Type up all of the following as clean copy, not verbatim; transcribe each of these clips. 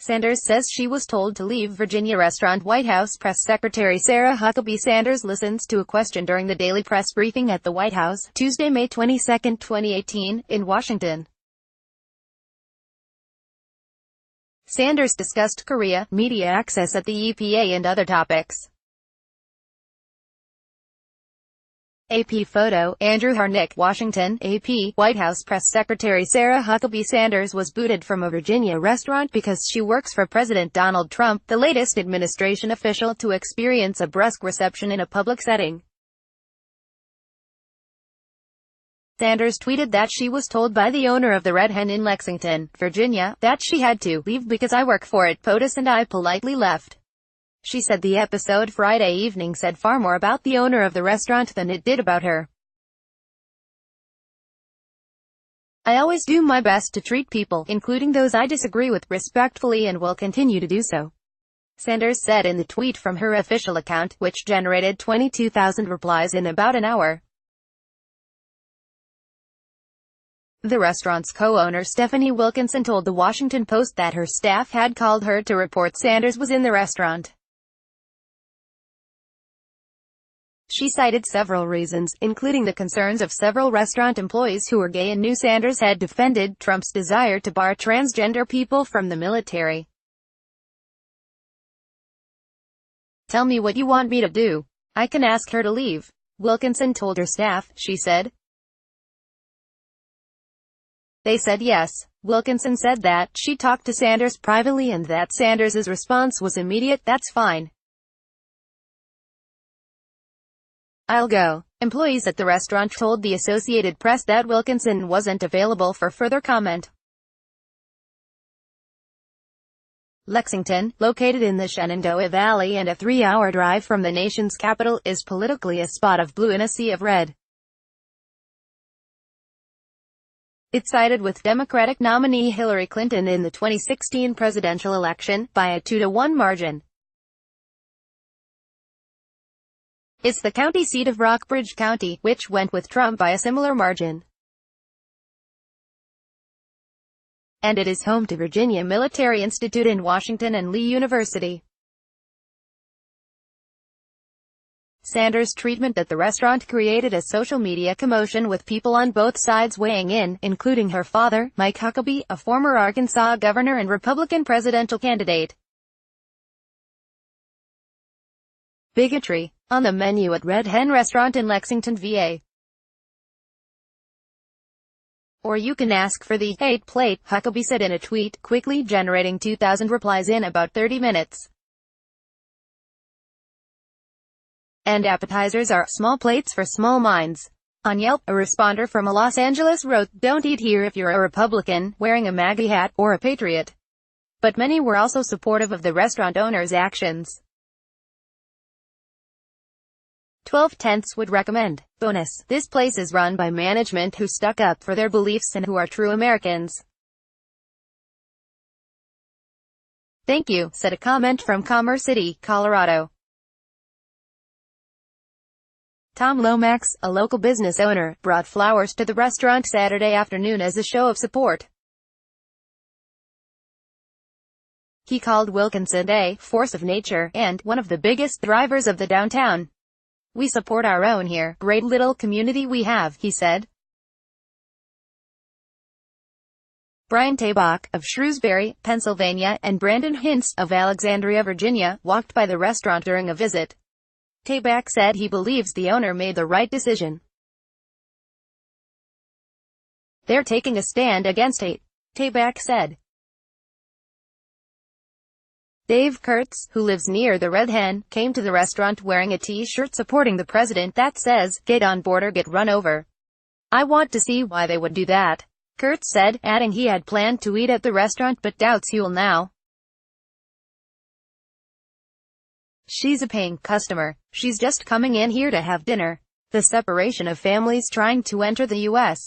Sanders says she was told to leave Virginia restaurant. White House Press Secretary Sarah Huckabee Sanders listens to a question during the daily press briefing at the White House, Tuesday, May 22, 2018, in Washington. Sanders discussed Korea, media access at the EPA and other topics. AP photo, Andrew Harnick, Washington, AP. White House Press Secretary Sarah Huckabee Sanders was booted from a Virginia restaurant because she works for President Donald Trump, the latest administration official to experience a brusque reception in a public setting. Sanders tweeted that she was told by the owner of the Red Hen in Lexington, Virginia, that she had to leave because I work for it. POTUS and I politely left. She said the episode Friday evening said far more about the owner of the restaurant than it did about her. I always do my best to treat people, including those I disagree with, respectfully and will continue to do so, Sanders said in the tweet from her official account, which generated 22,000 replies in about an hour. The restaurant's co-owner Stephanie Wilkinson told The Washington Post that her staff had called her to report Sanders was in the restaurant. She cited several reasons, including the concerns of several restaurant employees who were gay and knew Sanders had defended Trump's desire to bar transgender people from the military. Tell me what you want me to do. I can ask her to leave, Wilkinson told her staff, she said. They said yes. Wilkinson said that she talked to Sanders privately and that Sanders's response was immediate, that's fine. I'll go. Employees at the restaurant told the Associated Press that Wilkinson wasn't available for further comment. Lexington, located in the Shenandoah Valley and a 3-hour drive from the nation's capital, is politically a spot of blue in a sea of red. It sided with Democratic nominee Hillary Clinton in the 2016 presidential election, by a 2-to-1 margin. It's the county seat of Rockbridge County, which went with Trump by a similar margin. And it is home to Virginia Military Institute in Washington and Lee University. Sanders' treatment at the restaurant created a social media commotion with people on both sides weighing in, including her father, Mike Huckabee, a former Arkansas governor and Republican presidential candidate. Bigotry on the menu at Red Hen restaurant in Lexington, VA. Or you can ask for the hate plate, Huckabee said in a tweet, quickly generating 2,000 replies in about 30 minutes. And appetizers are small plates for small minds. On Yelp, a responder from Los Angeles wrote, don't eat here if you're a Republican, wearing a MAGA hat, or a patriot. But many were also supportive of the restaurant owner's actions. 12/10 would recommend. Bonus: this place is run by management who stuck up for their beliefs and who are true Americans. Thank you, said a comment from Commerce City, Colorado. Tom Lomax, a local business owner, brought flowers to the restaurant Saturday afternoon as a show of support. He called Wilkinson a force of nature and one of the biggest drivers of the downtown. We support our own here, great little community we have, he said. Brian Tabak, of Shrewsbury, Pennsylvania, and Brandon Hintz, of Alexandria, Virginia, walked by the restaurant during a visit. Tabak said he believes the owner made the right decision. They're taking a stand against hate, Tabak said. Dave Kurtz, who lives near the Red Hen, came to the restaurant wearing a t-shirt supporting the president that says, "Get on board or get run over." I want to see why they would do that, Kurtz said, adding he had planned to eat at the restaurant but doubts he will now. She's a paying customer. She's just coming in here to have dinner. The separation of families trying to enter the U.S.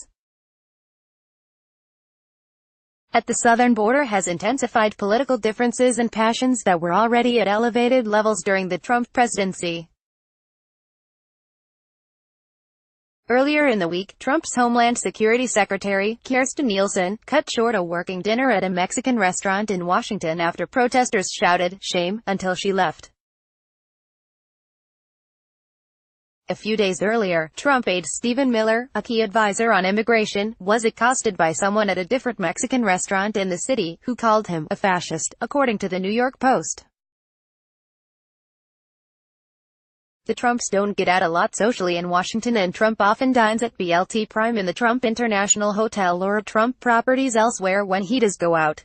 at the southern border has intensified political differences and passions that were already at elevated levels during the Trump presidency. Earlier in the week, Trump's Homeland Security Secretary, Kirstjen Nielsen, cut short a working dinner at a Mexican restaurant in Washington after protesters shouted, "Shame," until she left. A few days earlier, Trump aide Stephen Miller, a key advisor on immigration, was accosted by someone at a different Mexican restaurant in the city, who called him a fascist, according to the New York Post. The Trumps don't get out a lot socially in Washington, and Trump often dines at BLT Prime in the Trump International Hotel or Trump properties elsewhere when he does go out.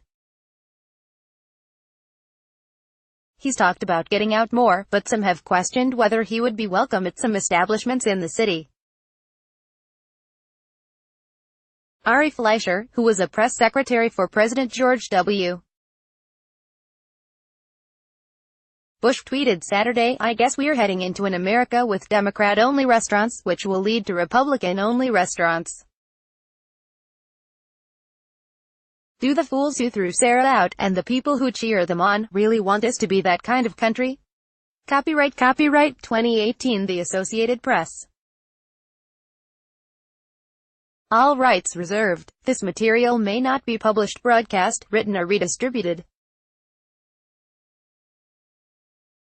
He's talked about getting out more, but some have questioned whether he would be welcome at some establishments in the city. Ari Fleischer, who was a press secretary for President George W. Bush, tweeted Saturday, "I guess we're heading into an America with Democrat-only restaurants, which will lead to Republican-only restaurants. Do the fools who threw Sarah out, and the people who cheer them on, really want us to be that kind of country?" Copyright 2018 The Associated Press. All rights reserved. This material may not be published, broadcast, written or redistributed.